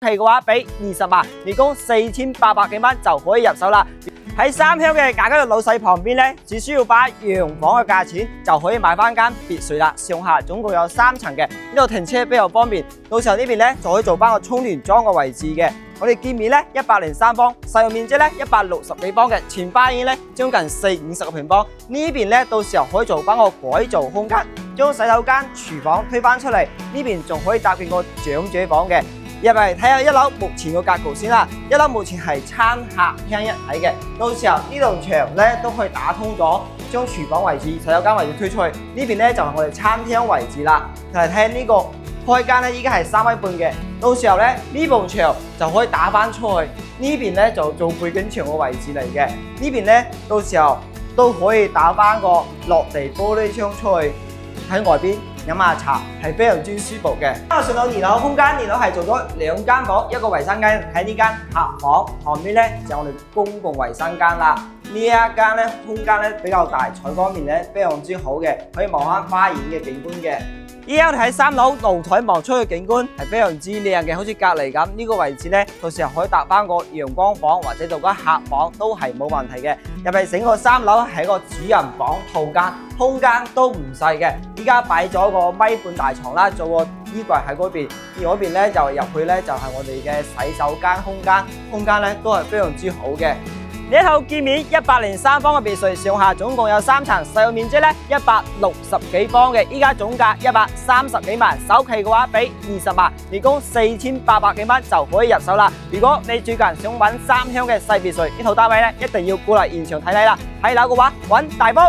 期嘅話俾20萬，年供4800幾蚊就可以入手啦。喺三鄉嘅雅居樂老細旁邊咧，只需要把洋房嘅價錢就可以買翻間別墅啦。上下總共有3層嘅，呢度停車比較方便。到時候呢邊咧就可以做翻個充電樁嘅位置嘅。我哋建面咧103方，實用面積咧160幾方嘅，前花園咧將近40-50個平方。呢邊咧到時候可以做翻個改造空間，將洗手間、廚房推翻出嚟，呢邊仲可以搭建個長者房嘅。入嚟睇下一樓目前個格局先啦，一樓目前係餐客廳一體嘅，到時候呢棟牆咧都可以打通咗，將廚房位置、洗手間位置推出去，呢邊咧就係我哋餐廳位置啦。嚟睇呢個開間咧，依家係3米半嘅，到時候咧呢埲牆就可以打翻出去，呢邊咧就做背景牆嘅位置嚟嘅，呢邊咧到時候都可以打翻個落地玻璃窗出去喺外邊。飲下茶係非常之舒服嘅。上到2樓空間，2樓係做咗2間房，一個衛生間喺呢間客房，旁邊咧就我哋公共衛生間啦。呢一間咧空間咧比較大，採光面咧非常之好嘅，可以望翻花園嘅景觀嘅。依家我哋喺3樓露台望出去景觀係非常之靚嘅，好似隔離咁。呢個位置咧，到時候可以搭翻個陽光房或者做個客房都係冇問題嘅。入嚟整個3樓係一個主人房套間，空間都唔細嘅。依家擺咗個1.5米大床啦，做個衣櫃喺嗰邊，而嗰邊咧就入去咧就係我哋嘅洗手間空間咧都係非常之好嘅。呢一套建面103方嘅別墅，上下總共有3層，實用面積咧160幾方嘅，依家總價130幾萬，首期嘅話俾20萬，年供4800幾蚊就可以入手啦。如果你最近想揾三鄉嘅細別墅，呢套單位咧一定要過嚟現場睇睇啦。睇樓嘅話揾大埔。